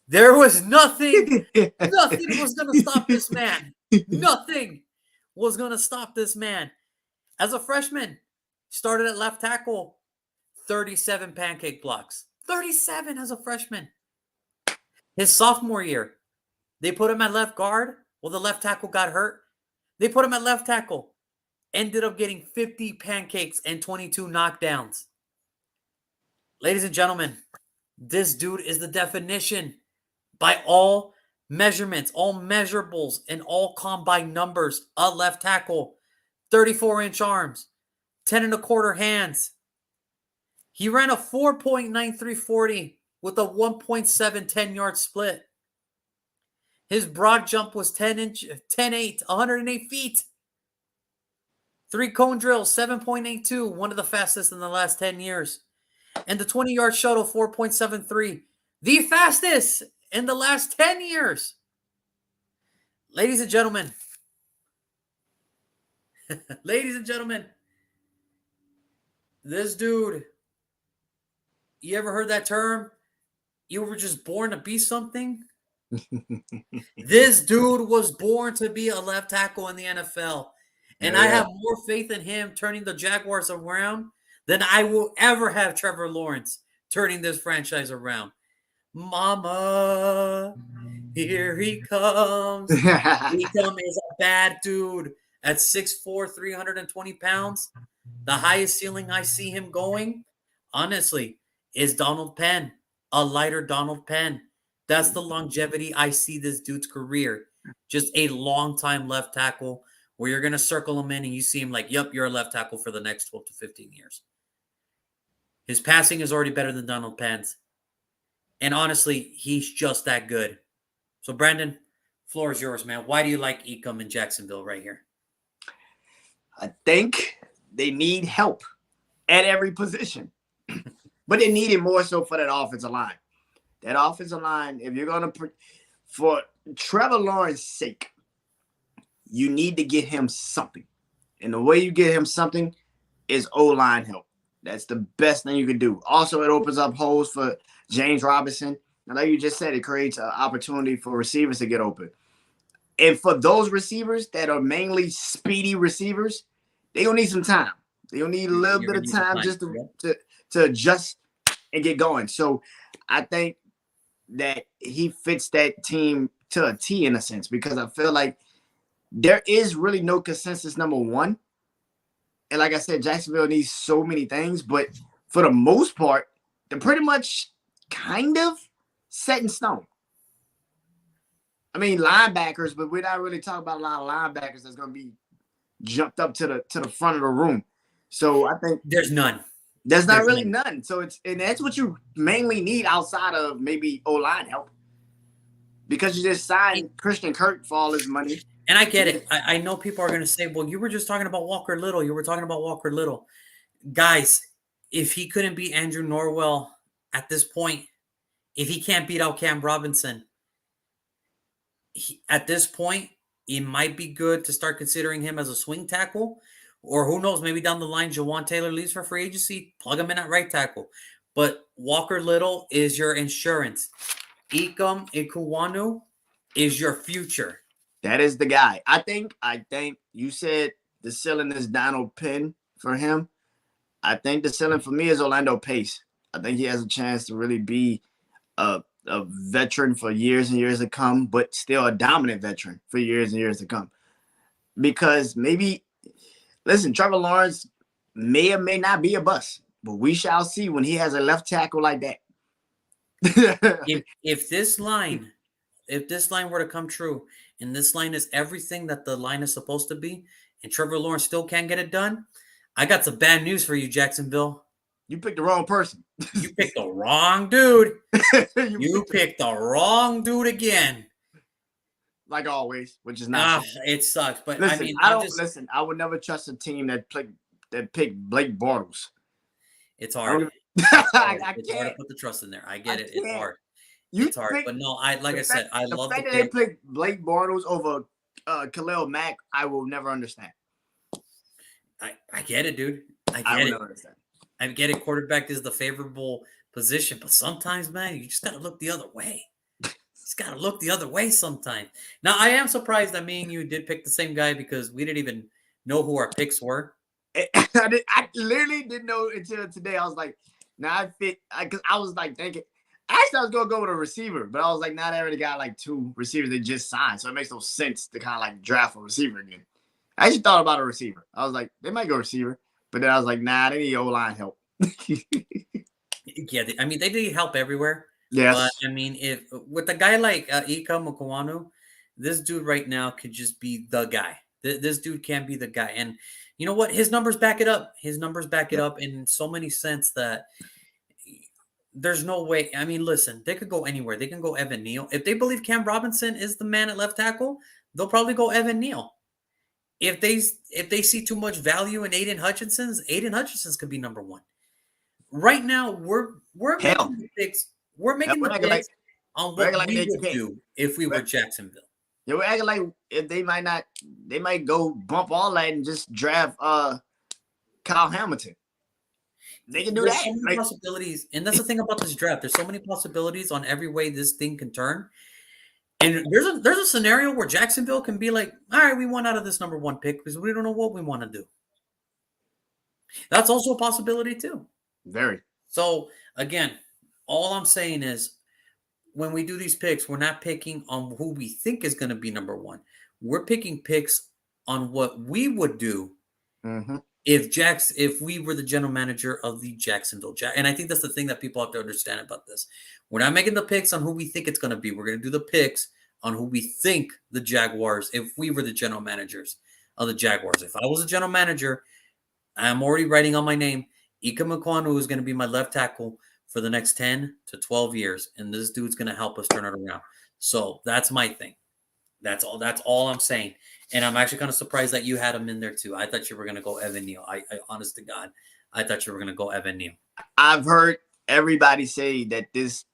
There was nothing was going to stop this man. Nothing was going to stop this man. As a freshman, started at left tackle, 37 pancake blocks. 37 as a freshman. His sophomore year, they put him at left guard. Well, the left tackle got hurt. They put him at left tackle. Ended up getting 50 pancakes and 22 knockdowns. Ladies and gentlemen, this dude is the definition by all measurements, all measurables, and all combined numbers. A left tackle, 34-inch arms, 10 and a quarter hands. He ran a 4.9340 with a 1.7 10-yard split. His broad jump was 10.8, 108 feet. 3 cone drills, 7.82, one of the fastest in the last 10 years. And the 20-yard shuttle, 4.73, the fastest in the last 10 years. Ladies and gentlemen, this dude, you ever heard that term? You were just born to be something? This dude was born to be a left tackle in the NFL. And I have more faith in him turning the Jaguars around than I will ever have Trevor Lawrence turning this franchise around. Mama, here he comes. He is a bad dude at 6'4", 320 pounds. The highest ceiling I see him going, honestly, is Donald Penn, a lighter Donald Penn. That's the longevity I see this dude's career. Just a long-time left tackle where you're going to circle him in and you see him like, yep, you're a left tackle for the next 12 to 15 years. His passing is already better than Donald Penn's. And honestly, he's just that good. So, Brandon, floor is yours, man. Why do you like Ecom in Jacksonville right here? I think they need help at every position. But they need it more so for that offensive line. That offensive line, if you're going to – for Trevor Lawrence's sake, you need to get him something. And the way you get him something is O-line help. That's the best thing you can do. Also, it opens up holes for James Robinson. And like you just said, it creates an opportunity for receivers to get open. And for those receivers that are mainly speedy receivers, they gonna need some time. They gonna need a little You're bit gonna of need the time time. just to adjust and get going. So I think that he fits that team to a T in a sense, because I feel like there is really no consensus number one. And like I said, Jacksonville needs so many things, but for the most part, they're pretty much kind of set in stone. I mean, linebackers, but we're not really talking about a lot of linebackers that's going to be jumped up to the front of the room. So I think there's none. There's not really none. So that's what you mainly need outside of maybe O-line help, because you just signed Christian Kirk for all his money. And I get it. I know people are going to say, well, you were just talking about Walker Little. You were talking about Walker Little. Guys, if he couldn't beat Andrew Norwell at this point, if he can't beat out Cam Robinson, at this point, it might be good to start considering him as a swing tackle. Or who knows, maybe down the line, Jawan Taylor leaves for free agency, plug him in at right tackle. But Walker Little is your insurance. Ikem Ekwonu is your future. That is the guy. I think you said the ceiling is Donald Penn for him. I think the ceiling for me is Orlando Pace. I think he has a chance to really be a veteran for years and years to come, but still a dominant veteran for years and years to come. Because maybe, listen, Trevor Lawrence may or may not be a bust, but we shall see when he has a left tackle like that. if this line were to come true, and this line is everything that the line is supposed to be, and Trevor Lawrence still can't get it done, I got some bad news for you, Jacksonville. You picked the wrong person. You picked the wrong dude. you picked the wrong dude again. Like always, which is not. It sucks. But listen, I mean, listen. I would never trust a team that picked Blake Bortles. It's hard. It's hard to put the trust in there. I get it. It's hard. It's hard. But no, I said, I love the fact that they picked Blake Bortles over Khalil Mack. I will never understand. I get it, dude. I never understand. I get it. Quarterback is the favorable position, but sometimes, man, you just gotta look the other way. Just gotta look the other way sometimes. Now, I am surprised that me and you did pick the same guy, because we didn't even know who our picks were. I literally didn't know until today. I was like, I because I was like thinking. Actually, I was gonna go with a receiver, but I was like, they already got like 2 receivers they just signed, so it makes no sense to kind of like draft a receiver again. I actually thought about a receiver. I was like, they might go receiver, but then I was like, they need O-line help. Yeah, I mean, they need help everywhere. Yes. But I mean, if with a guy like Ikem Ekwonu, this dude right now could just be the guy. This dude can be the guy, and you know what? His numbers back it up. His numbers back it up in so many sense that there's no way. I mean, listen, they could go anywhere. They can go Evan Neal. If they believe Cam Robinson is the man at left tackle, they'll probably go Evan Neal. If they see too much value in Aiden Hutchinson's could be number 1. Right now, we're making the picks. We're making the picks on what we would do if we were Jacksonville. Yeah, we're acting like if they might go bump all that and just draft Kyle Hamilton. They can do that. So many possibilities, and that's the thing about this draft. There's so many possibilities on every way this thing can turn. And there's a scenario where Jacksonville can be like, all right, we won out of this number 1 pick because we don't know what we want to do. That's also a possibility too. Very. So again, all I'm saying is, when we do these picks, we're not picking on who we think is going to be number 1. We're picking picks on what we would do if we were the general manager of the Jacksonville Jaguars. And I think that's the thing that people have to understand about this. We're not making the picks on who we think it's going to be. We're going to do the picks on who we think the Jaguars, if we were the general managers of the Jaguars. If I was a general manager, I'm already writing on my name, Ikem Ekwonu is going to be my left tackle for the next 10 to 12 years, and this dude's going to help us turn it around. So that's my thing. That's all I'm saying. And I'm actually kind of surprised that you had him in there too. I thought you were going to go Evan Neal. I honest to God, I thought you were going to go Evan Neal. I've heard everybody say that this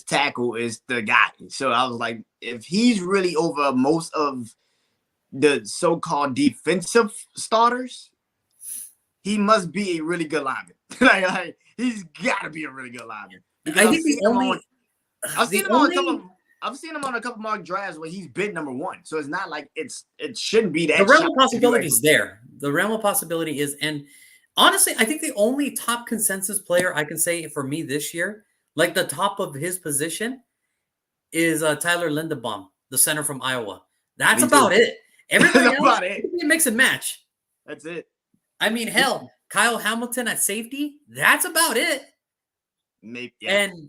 tackle is the guy. So I was like, if he's really over most of the so-called defensive starters, he must be a really good lineman. like he's got to be a really good lineman. I think I've seen him on a couple mock drafts where he's been number one. So it's not like it shouldn't be that. The realm of possibility is there. The realm of possibility is, and honestly, I think the only top consensus player I can say for me this year, like the top of his position, is Tyler Linderbaum, the center from Iowa. That's about it. Everybody else, it can mix and match. That's it. I mean, hell, Kyle Hamilton at safety. That's about it. Maybe, yeah. And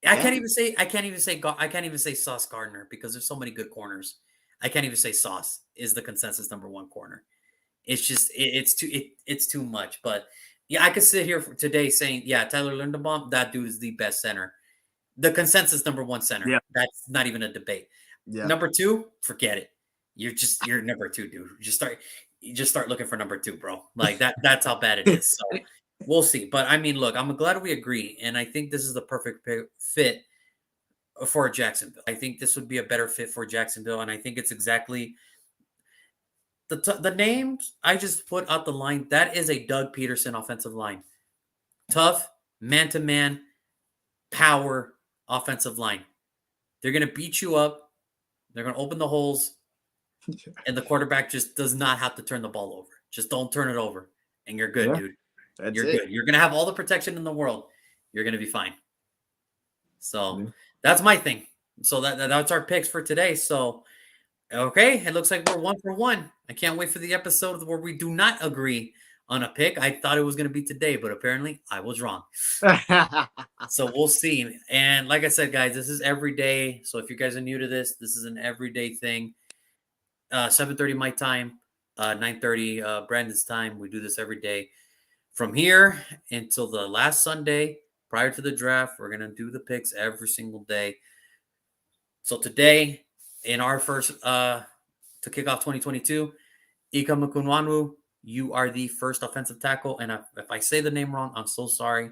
I can't even say Sauce Gardner because there's so many good corners. I can't even say Sauce is the consensus number one corner. It's just it's too much. But yeah, I could sit here today saying, yeah, Tyler Linderbaum, that dude is the best center. The consensus number one center. Yeah. That's not even a debate. Yeah. Number two, forget it. You're number two, dude. You just start looking for number two, bro. Like that's how bad it is. So we'll see. But I mean, look, I'm glad we agree. And I think this is the perfect fit for Jacksonville. I think this would be a better fit for Jacksonville. And I think it's exactly the names I just put out the line. That is a Doug Peterson offensive line. Tough, man-to-man, power offensive line. They're going to beat you up. They're going to open the holes. And the quarterback just does not have to turn the ball over. Just don't turn it over. And you're good, dude. You're good. You're going to have all the protection in the world. You're going to be fine. So that's my thing. So that's our picks for today. So, okay, it looks like we're 1 for 1. I can't wait for the episode where we do not agree on a pick. I thought it was going to be today, but apparently I was wrong. So we'll see. And like I said, guys, this is every day. So if you guys are new to this is an everyday thing. 7:30 my time, 9:30 Brandon's time. We do this every day. From here until the last Sunday prior to the draft, we're going to do the picks every single day. So today, in our first, to kick off 2022, Ika Mukunwanwu, you are the first offensive tackle. And if I say the name wrong, I'm so sorry.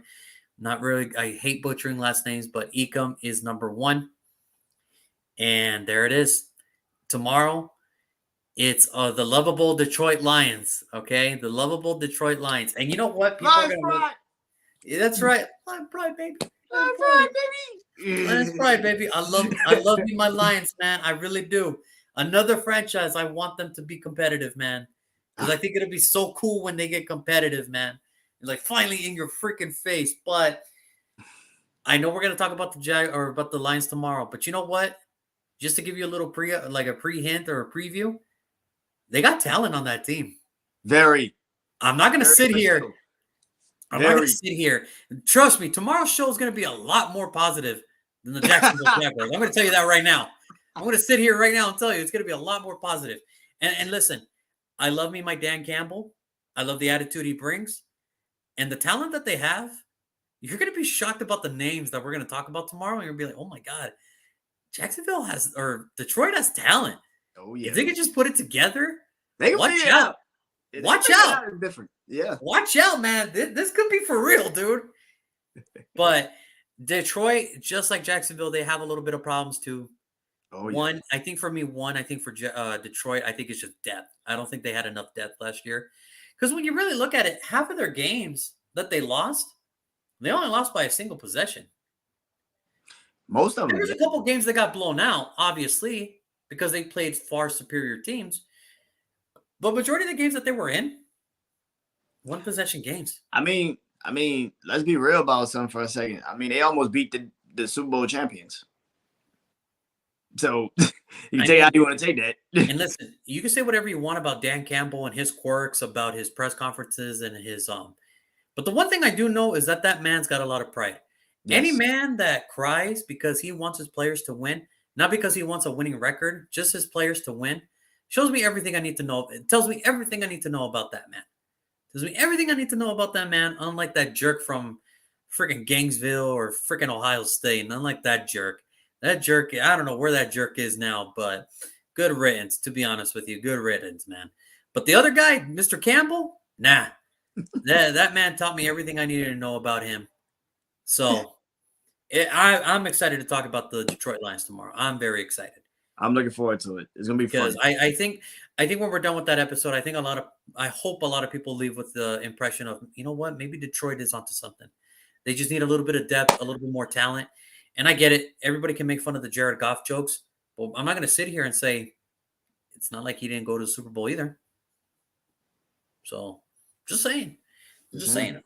Not really. I hate butchering last names, but Ecom is number 1. And there it is. Tomorrow, it's the lovable Detroit Lions. Okay, the lovable Detroit Lions. And you know what? People are gonna that's right. Lion pride, baby. Lion pride, baby. Lions pride, baby. I love me my Lions, man. I really do. Another franchise. I want them to be competitive, man. Because I think it'll be so cool when they get competitive, man. It's like finally in your freaking face. But I know we're gonna talk about about the Lions tomorrow. But you know what? Just to give you a little pre-hint or a preview, they got talent on that team. Very. I'm not going to sit here. I'm not going to sit here. Trust me, tomorrow's show is going to be a lot more positive than the Jacksonville Jaguars. I'm going to tell you that right now. I'm going to sit here right now and tell you it's going to be a lot more positive. And listen, I love me my Dan Campbell. I love the attitude he brings. And the talent that they have, you're going to be shocked about the names that we're going to talk about tomorrow. And you're going to be like, oh, my God. Detroit has talent. Oh, yeah. If they could just put it together, watch out. Watch out. Different. Yeah. Watch out, man. This could be for real, dude. But Detroit, just like Jacksonville, they have a little bit of problems too. Oh, yeah. I think for Detroit, I think it's just depth. I don't think they had enough depth last year. Because when you really look at it, half of their games that they lost, they only lost by a single possession. Most of them. There's a couple games that got blown out, obviously, because they played far superior teams. But majority of the games that they were in, one possession games. I mean, let's be real about something for a second. I mean, they almost beat the Super Bowl champions. So you can take how you want to take that. And listen, you can say whatever you want about Dan Campbell and his quirks, about his press conferences and his But the one thing I do know is that man's got a lot of pride. Yes. Any man that cries because he wants his players to win, not because he wants a winning record, just his players to win, shows me everything I need to know. It tells me everything I need to know about that man. It tells me everything I need to know about that man, unlike that jerk from freaking Gainesville or freaking Ohio State. And unlike that jerk. That jerk, I don't know where that jerk is now, but good riddance, to be honest with you. Good riddance, man. But the other guy, Mr. Campbell, nah. that man taught me everything I needed to know about him. So I'm excited to talk about the Detroit Lions tomorrow. I'm very excited. I'm looking forward to it. It's gonna be fun. Because I think when we're done with that episode, I hope a lot of people leave with the impression of, you know what, maybe Detroit is onto something. They just need a little bit of depth, a little bit more talent. And I get it. Everybody can make fun of the Jared Goff jokes, but I'm not going to sit here and say it's not like he didn't go to the Super Bowl either. So, just saying. Just saying.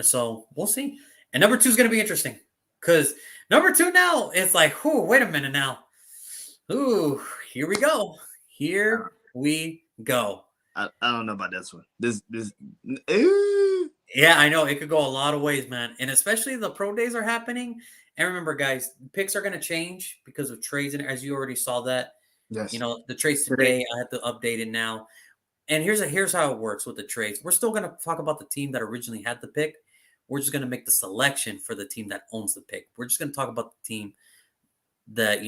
So, we'll see. And number 2 is going to be interesting because number 2 now is like, wait a minute now. Ooh, here we go. Here we go. I don't know about this one. This. Yeah, I know. It could go a lot of ways, man. And especially the pro days are happening. And remember, guys, picks are going to change because of trades. And as you already saw that, Yes. the trades today, I have to update it now. And here's how it works with the trades. We're still going to talk about the team that originally had the pick. We're just going to make the selection for the team that owns the pick. We're just going to talk about the team that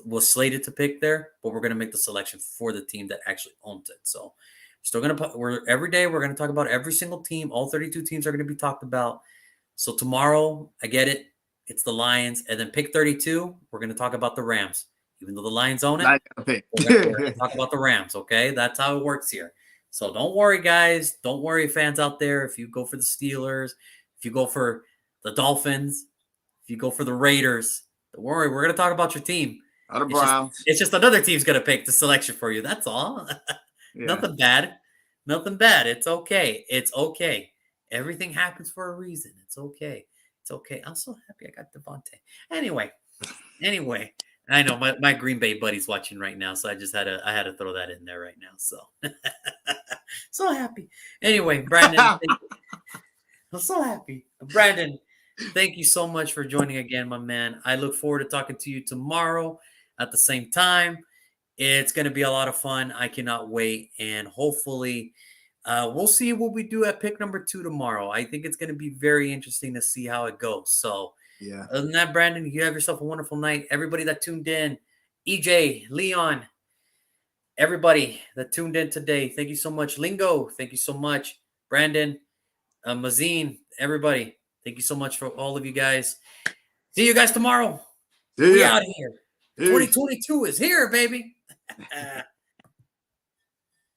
was slated to pick there, but we're going to make the selection for the team that actually owns it. So still going to every day we're going to talk about every single team. All 32 teams are going to be talked about. So tomorrow, I get it, it's the Lions, and then pick 32, we're going to talk about the Rams. Even though the Lions own it, we're going to talk about the Rams. Okay, that's how it works here. So don't worry, guys. Don't worry, fans out there. If you go for the Steelers, if you go for the Dolphins, if you go for the Raiders, don't worry, we're going to talk about your team. The Browns. It's just another team's going to pick the selection for you. That's all. Yeah. Nothing bad. Nothing bad. It's okay. It's okay. Everything happens for a reason. It's okay. It's okay. I'm so happy I got Devontae. Anyway, I know my Green Bay buddy's watching right now, so I had to throw that in there right now. So, so happy. Anyway, Brandon, I'm so happy. Brandon, thank you so much for joining again, my man. I look forward to talking to you tomorrow at the same time. It's going to be a lot of fun. I cannot wait. And hopefully we'll see what we do at pick number 2 tomorrow. I think it's going to be very interesting to see how it goes. So, yeah. Other than that, Brandon, you have yourself a wonderful night. Everybody that tuned in, EJ, Leon, everybody that tuned in today, thank you so much. Lingo, thank you so much. Brandon, Mazine, everybody, thank you so much for all of you guys. See you guys tomorrow. We out here. 2022 is here, baby.